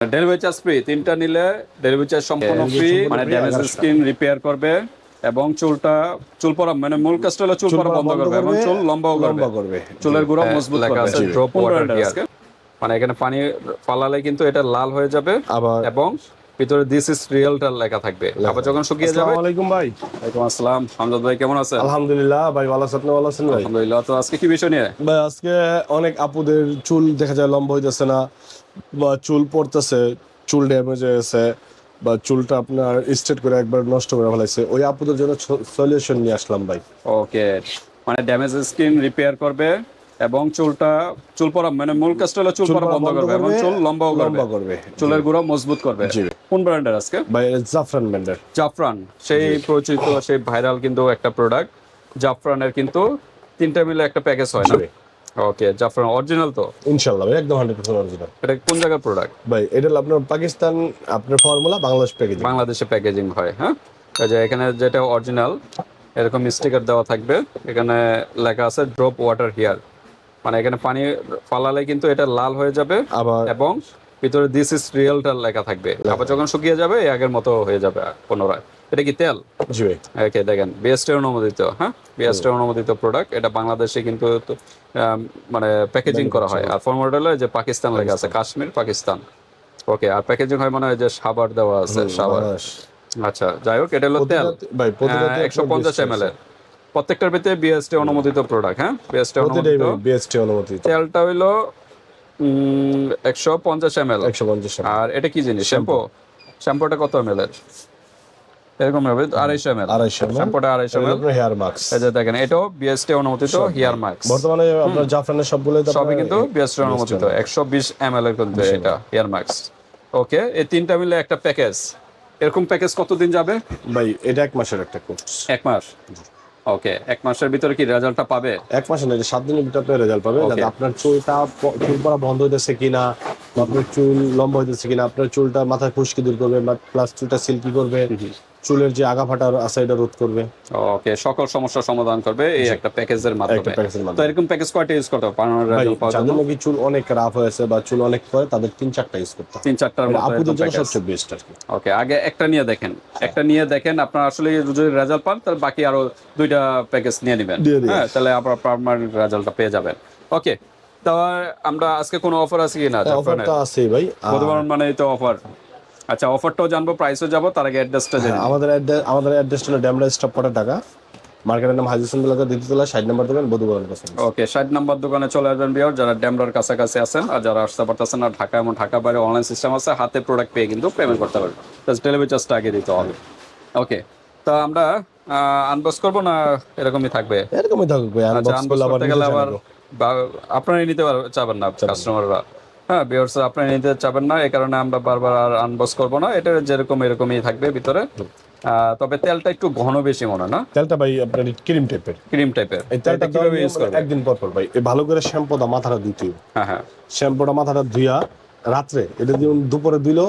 Delivery charge free, তিনটা নিলে delivery charge সম্পূর্ণ ফ্রি, মানে ড্যামেজ স্কিন রিপেয়ার করবে এবং চুল পড়া, মানে মূল কাজটা হলো চুল পড়া বন্ধ করবে এবং চুল লম্বাও করবে, চুলের গোড়া মজবুত করবে। আছে ড্রপ ওয়াটার হিয়ার, মানে এখানে পানি ফালালে কিন্তু এটা লাল হয়ে যাবে এবং ভিতরে দিস ইজ রিয়েলটার লেখা থাকবে। আবার যখন শুকিয়ে যাবে। আসসালামু আলাইকুম ভাই। ওয়ালাইকুম আসসালাম। হামজাদ ভাই কেমন আছেন? আলহামদুলিল্লাহ ভাই, ভালো আছেন? আপনি ভালো আছেন ভাই? আলহামদুলিল্লাহ। তো আজকে কি বিষয় নিয়ে? ভাই আজকে অনেক আপুদের চুল দেখা যায় লম্বা হইতেছে না, বা চুল পড়তেছে, চুল ড্যামেজ হয়ে গেছে, বা চুলটা আপনার স্ট্রেট করে একবার নষ্ট করে ফেলাইছে, ওই আপুদের জন্য সলিউশন নিয়ে আসলাম ভাই। ওকে, মানে ড্যামেজ স্কিন রিপেয়ার করবে এবং চুল পড়া, মানে মূল কাজটা হলো চুল পড়া বন্ধ করবে এবং চুল লম্বাও করবে, চুলের গোড়া মজবুত করবে। কোন ব্র্যান্ডের আজকে? ভাই জাফরান ব্র্যান্ডের। জাফরান, সেই পরিচিত, সেই ভাইরাল কিন্তু একটা প্রোডাক্ট জাফরানের, কিন্তু তিনটা মিলে একটা প্যাকেজ হয় না? ওকে, জাফরান অরিজিনাল তো? ইনশাআল্লাহ ভাই, একদম 100% অরিজিনাল। এটা কোন জায়গার প্রোডাক্ট ভাই এটা হলো আপনার পাকিস্তান, আপনার ফর্মুলা বাংলাদেশ প্যাকেজিং, বাংলাদেশে প্যাকেজিং হয়। হ্যাঁ, এই যে এখানে যেটা অরিজিনাল এরকম স্টিকার দেওয়া থাকবে, এখানে লেখা আছে ড্রপ ওয়াটার হিয়ার, মানে এখানে পানি ফালালে কিন্তু এটা লাল হয়ে যাবে এবং ভিতরে দিস ইজ রিয়েলটার লেখা থাকবে। আবার যখন শুকিয়ে যাবে আগের মতো হয়ে যাবে পুনরায়। এটা কি তেল? জি ভাই। ওকে, দেখেন বিএসটি অনুমোদিত। হ্যাঁ, বিএসটি অনুমোদিত প্রোডাক্ট। এটা বাংলাদেশে কিন্তু মানে প্যাকেজিং করা হয়। আর ফর্মুলাটা হলো যে পাকিস্তান লেখা আছে, কাশ্মীর পাকিস্তান। ওকে, আর প্যাকেজিং হয় মানে যে সাবার দেওয়া আছে, সাবার। আচ্ছা, যাই হোক, এটা হলো তেল ভাই 150 ml এর। প্রত্যেকটার ভিতরে বিএসটি অনুমোদিত প্রোডাক্ট। হ্যাঁ, বিএসটি অনুমোদিত। বিএসটি অনুমোদিত। তেলটা হইলো 150 ml। 150 ml। আর এটা কি জিনিস? শ্যাম্পুটা কত ml এর? এরকম হবে 250 ml। শ্যাম্পুটা 250 ml। হেয়ার মাস্ক, এই যে দেখেন, এটাও বিএসটি অনুমোদিত হেয়ার মাস্ক। বর্তমানে আপনার জাফরানের সবই কিন্তু বিএসটি অনুমোদিত। 120 ml এর কিন্তু এটা হেয়ার মাস্ক। ওকে, এই তিনটা মিলে একটা প্যাকেজ। এরকম প্যাকেজ কতদিন যাবে ভাই? এটা 1 মাসের একটা কোর্স। 1 মাস। ওকে, 1 মাসের ভিতরে কি রেজাল্টটা পাবে? 1 মাসে না, 7 দিনের ভিতরে আপনি রেজাল্ট পাবেন। আপনার চুল পড়া বন্ধ হইতেছে কিনা, আপনার চুল লম্বা হইতেছে কিনা, আপনার চুলটা মাথায় খুশকি দূর করবে, প্লাস চুলটা সিল্কি করবে, চুলের যে আগা ফাটা আছে এটা রোধ করবে। ওকে, সকল সমস্যার সমাধান করবে এই একটা প্যাকেজের মাধ্যমে। তো এরকম প্যাকেজ কয়টা ইউজ করতে হবে যাদের নাকি চুল অনেক রাফ হয়েছে বা চুল অনেক পড়ে, তাদের 3-4টা ইউজ করতে হবে। 3-4টার মতো আপুদের জন্য সবচেয়ে বেস্ট আর কি। ওকে, আগে একটা নিয়ে দেখেন, আপনার আসলে যদি রেজাল্ট পান তাহলে বাকি আরো 2টা প্যাকেজ নিয়ে নেবেন। হ্যাঁ, তাহলে আপনার পার্মানেন্ট রেজাল্টটা পেয়ে যাবেন। ওকে, তো আমরা আজকে কোনো অফার আছে কিনা? অফারটা আছে ভাই, বর্তমান মানে তো অফার। আচ্ছা, অফারটাও জানবো, প্রাইসও যাবো, তার আগে অ্যাড্রেসটা জানি। আমাদের অ্যাড্রেসটা হলো ড্যামরা স্টপ পড়া ঢাকা। মার্কেটের নাম হাজি সুন্দর দ্বিতীয়তলা, 60 নম্বর দোকান, বধুবরণ কাছে। ওকে, 60 নম্বর দোকানে চলে আসবেন বিয়ার, যারা ড্যামরার কাছাকাছি আছেন। আর যারা আসতে পারতেছেন না, ঢাকা এবং ঢাকা বাইরে অনলাইন সিস্টেম আছে, হাতে প্রোডাক্ট পেয়ে কিন্তু পেমেন্ট করতে পারবেন। জাস্ট ডেলিভারি চার্জটা আগে দিতে হবে। ওকে, তো আমরা আনবক্স করবো না এরকমই থাকবে? এরকমই থাকবে। আচ্ছা, আনবক্স করতে গেলে আবার আপনারাই নিতে চাবেন না কাস্টমাররা। হ্যাঁ ভিউয়ার্স, আপনারা নিতে চাবেন না, এই কারণে আমরা বারবার আর আনবক্স করবো না। এটা যেরকম এরকমই থাকবে ভিতরে। তবে তেলটা একটু ঘন বেশি মনে না? তেলটা ভাই আপনার ক্রিম টাইপের। এই তেলটা কিভাবে ইউজ করবে? একদিন পর ভাই ভালো করে শ্যাম্পুটা মাথাটা ধুইতে হবে। হ্যাঁ, শ্যাম্পুটা মাথাটা ধুইয়া রাত্রে, এটা দিয়ে দুপুরে ধুইলো,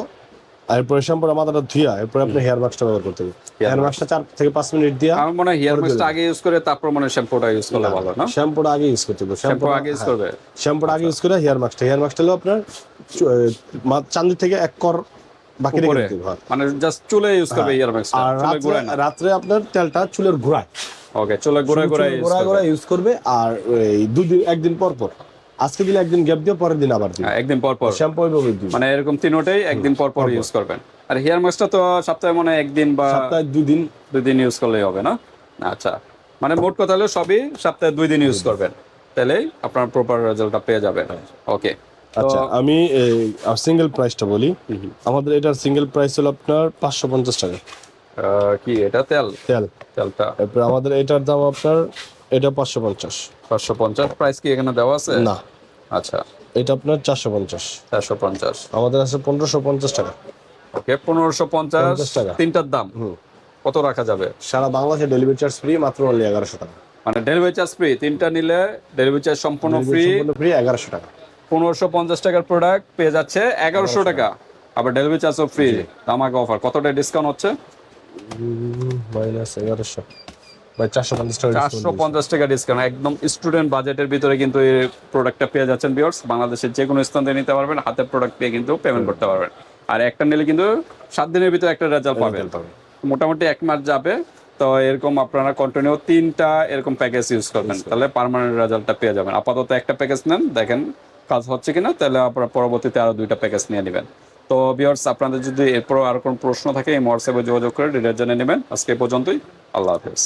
এরপরে শ্যাম্পুটা মাথাটা ধুইয়া এরপরে আপনি হেয়ার মাস্কটা ব্যবহার করতে হবে। হেয়ার মাস্কটা 4 থেকে 5 মিনিট দিয়া, আমার মনে হয় হেয়ার মাস্কটা আগে ইউজ করে তারপর মনে হয় শ্যাম্পুটা ইউজ করলে ভালো না? শ্যাম্পুটা আগে ইউজ করতে হবে। শ্যাম্পু আগে ইউজ করবে? শ্যাম্পুটা আগে ইউজ করে হেয়ার মাস্কটা হলো আপনার চাঁদি থেকে 1 কর বাকি রেখে দিতে হবে। মানে জাস্ট চুলে ইউজ করবে হেয়ার মাস্কটা, চুলে গোড়ায় না? রাত্রে আপনার তেলটা চুলের গোড়ায়। ওকে, চুলে গোড়ায় ইউজ করবে। আর এই 2 দিন, একদিন পর পর, আজকে দিলে একদিন গ্যাপ দিয়ে পরের দিন আবার দিন, একদিন পর পর শ্যাম্পু এইভাবে দিন, মানে এরকম তিনটাই একদিন পর পর ইউজ করবেন। আর হেয়ার মাস্কটা তো সপ্তাহে মনে হয় একদিন বা সপ্তাহে 2 দিন ইউজ করলেই হবে না? আচ্ছা, মানে মোট কথা হলো সবই সপ্তাহে 2 দিন ইউজ করবেন, তাহলেই আপনার প্রপার রেজাল্টটা পেয়ে যাবেন। ওকে, আচ্ছা আমি সিঙ্গেল প্রাইসটা বলি। আমাদের এটার সিঙ্গেল প্রাইস হলো আপনার 550 টাকা। কি এটা? তেলটা এরপর আমাদের এটার দাম আপনার, এটা 550। প্রাইস কি এখানে দেওয়া আছে? না। আচ্ছা, এটা আপনার 450। আমাদের আছে 1550 টাকা। ওকে, 1550 টাকা তিনটার দাম। কত রাখা যাবে? সারা বাংলাদেশে ডেলিভারি চার্জ ফ্রি, মাত্র অনলি 1100 টাকা। মানে ডেলিভারি চার্জ ফ্রি, তিনটা নিলে ডেলিভারি চার্জ সম্পূর্ণ ফ্রি। 1100 টাকা। 1550 টাকার প্রোডাক্ট পেয়ে যাচ্ছে 1100 টাকা, আবার ডেলিভারি চার্জও ফ্রি। আমাকে অফার কতটা ডিসকাউন্ট হচ্ছে? -1100। ভাই 450 টাকা ডিসকাউন্ট 450 টাকা ডিসকাউন্ট, একদম স্টুডেন্ট বাজেটের ভিতরে কিন্তু এই প্রোডাক্টটা পেয়ে যাচ্ছেন ভিউয়ার্স। বাংলাদেশের যে কোনো স্থান থেকে নিতে পারবেন, হাতের প্রোডাক্ট পেয়ে কিন্তু পেমেন্ট করতে পারবেন। আর একটা নিলে কিন্তু 7 দিনের ভিতরে একটা রেজাল্ট পাবেন, মোটামুটি 1 মাস যাবে। তো এরকম আপনারা কন্টিনিউ 3টা এরকম প্যাকেজ ইউজ করবেন, তাহলে পার্মানেন্ট রেজাল্টটা পেয়ে যাবেন। আপাতত একটা প্যাকেজ নেন, দেখেন কাজ হচ্ছে কিনা, তাহলে আপনারা পরবর্তীতে আরো 2টা প্যাকেজ নিয়ে নেবেন। তো ভিউয়ার্স, আপনাদের যদি এরপর আর কোনো প্রশ্ন থাকে এই হোয়াটসঅ্যাপে যোগাযোগ করে ডিটেইলস জেনে নেবেন। আজকে এই পর্যন্তই, আল্লাহ হাফেজ।